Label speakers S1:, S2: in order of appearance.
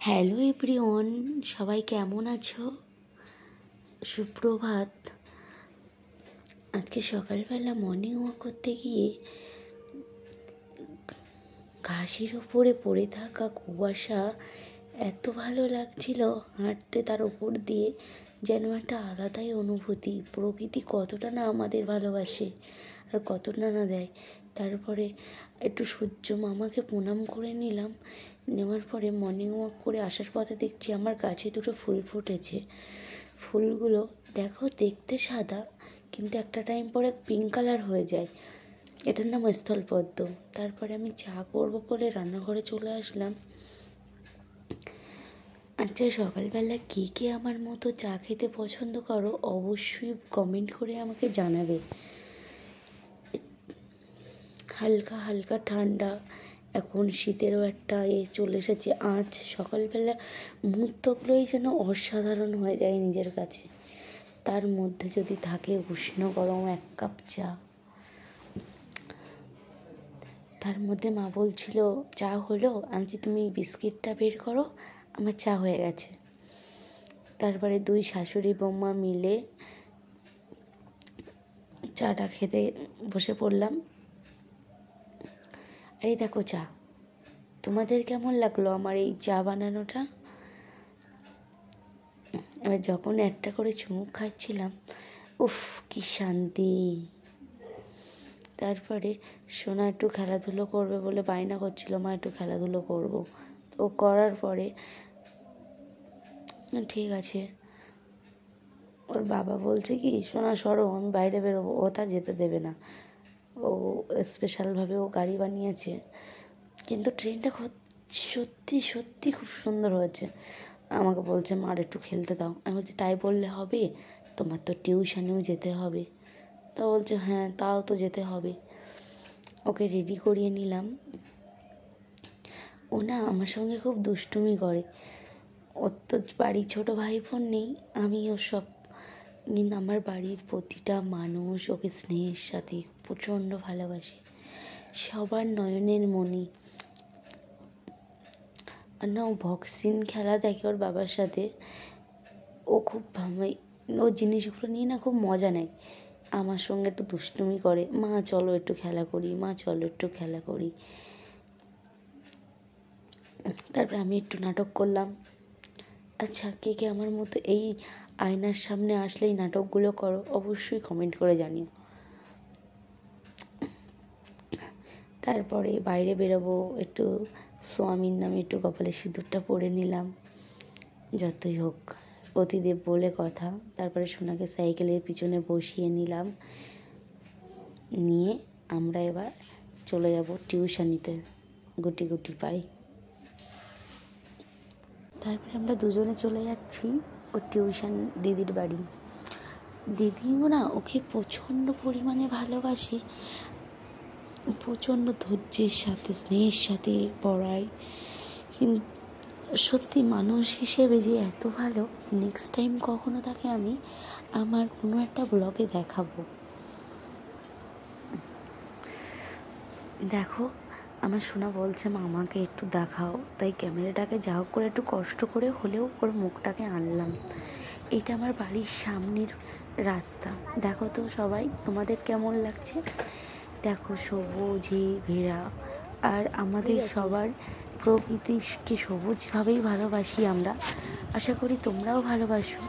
S1: Hello everyone, সবাই কেমন আছো? সুপ্রভাত। আজকে সকালবেলা মর্নিং ওয়াক করতে গিয়ে ঘাসের ওপরে পড়ে থাকা কুয়াশা এত ভালো লাগছিল হাঁটতে, তার ওপর দিয়ে যেন একটা আলাদাই অনুভূতি। প্রকৃতি কতটা না আমাদের ভালোবাসে আর কতটা না দেয়। তারপরে একটু সূর্য মামাকে প্রণাম করে নিলাম। নেওয়ার পরে মর্নিং ওয়াক করে আসার পথে দেখছি আমার গাছে দুটো ফুল ফুটেছে। ফুলগুলো দেখো দেখতে সাদা, কিন্তু একটা টাইম পরে পিঙ্ক কালার হয়ে যায়। এটার নাম স্থলপদ্ম। তারপরে আমি চা করবো বলে রান্নাঘরে চলে আসলাম। আচ্ছা, সকালবেলা কে কে আমার মতো চা খেতে পছন্দ করো অবশ্যই কমেন্ট করে আমাকে জানাবে। হালকা হালকা ঠান্ডা, এখন শীতেরও একটা চলে এসেছে আজ। সকালবেলা মুহূর্তগুলোই যেন অসাধারণ হয়ে যায় নিজের কাছে। তার মধ্যে যদি থাকে উষ্ণ গরম এক কাপ চা। তার মধ্যে মা বলছিল চা হলো, আমি তুমি বিস্কিটটা বের করো, আমার চা হয়ে গেছে। তারপরে দুই শাশুড়ি বৌমা মিলে চাটা খেতে বসে পড়লাম। আর এই দেখো চা। তোমাদের কেমন লাগলো আমার এই চা বানানোটা? এবার যখন একটা করে চুমুক খাচ্ছিলাম, উফ কি শান্তি। তারপরে সোনা একটু খেলাধুলো করবে বলে বায়না করছিল, মা একটু খেলাধুলো করবো। তো করার পরে ঠিক আছে, ওর বাবা বলছে কি সোনা সরো, আমি বাইরে বেরোবো। ও তা যেতে দেবে না। ও স্পেশালভাবে ও গাড়ি বানিয়েছে, কিন্তু ট্রেনটা সত্যি সত্যি খুব সুন্দর হয়েছে। আমাকে বলছে মার একটু খেলতে দাও। আমি বলছি তাই বললে হবে, তোমার তো টিউশনেও যেতে হবে। তা বলছে হ্যাঁ তাও তো যেতে হবে। ওকে রেডি করিয়ে নিলাম। ও না আমার সঙ্গে খুব দুষ্টুমি করে। ওর তো বাড়ির ছোটো ভাই বোন নেই, আমি ও সব। কিন্তু আমার বাড়ির প্রতিটা মানুষ ওকে স্নেহের সাথে প্রচণ্ড ভালোবাসে, সবার নয়নের মণি। আর না ও বক্সিং খেলা দেখে ওর বাবার সাথে। ও খুব ও জিনিসগুলো নিয়ে না খুব মজা নেয়। আমার সঙ্গে একটু দুষ্টুমি করে, মা চলো একটু খেলা করি, মা চলো একটু খেলা করি। তারপরে আমি একটু নাটক করলাম। আচ্ছা, কে কে আমার মতো এই আয়নার সামনে আসলেই নাটকগুলো করো অবশ্যই কমেন্ট করে জানিও। তারপরে বাইরে বেরোবো, একটু স্বামীর নামে একটু কপালে সিঁদুরটা পরে নিলাম। যতই হোক পতিদেব বলে কথা। তারপরে সোনাকে সাইকেলের পিছনে বসিয়ে নিলাম, নিয়ে আমরা এবার চলে যাব টিউশনিতে গুটি গুটি পাই। তারপরে আমরা দুজনে চলে যাচ্ছি ওর টিউশন দিদির বাড়ি। দিদিও না ওকে প্রচণ্ড পরিমাণে ভালোবাসে, প্রচণ্ড ধৈর্যের সাথে স্নেহের সাথে পড়ায়। কিন্তু সত্যি মানুষ হিসেবে যে এত ভালো, নেক্সট টাইম কখনো তাকে আমি আমার কোনো একটা ব্লগে দেখাবো। দেখো আমার সোনা বলছে মামাকে একটু দেখাও, তাই ক্যামেরাটাকে যা হোক করে একটু কষ্ট করে হলেও ওর মুখটাকে আনলাম। এটা আমার বাড়ির সামনের রাস্তা। দেখো তো সবাই, তোমাদের কেমন লাগছে? দেখো সবুজে ঘেরা, আর আমাদের সবার প্রকৃতিকে সবুজভাবেই ভালোবাসি আমরা। আশা করি তোমরাও ভালোবাসো।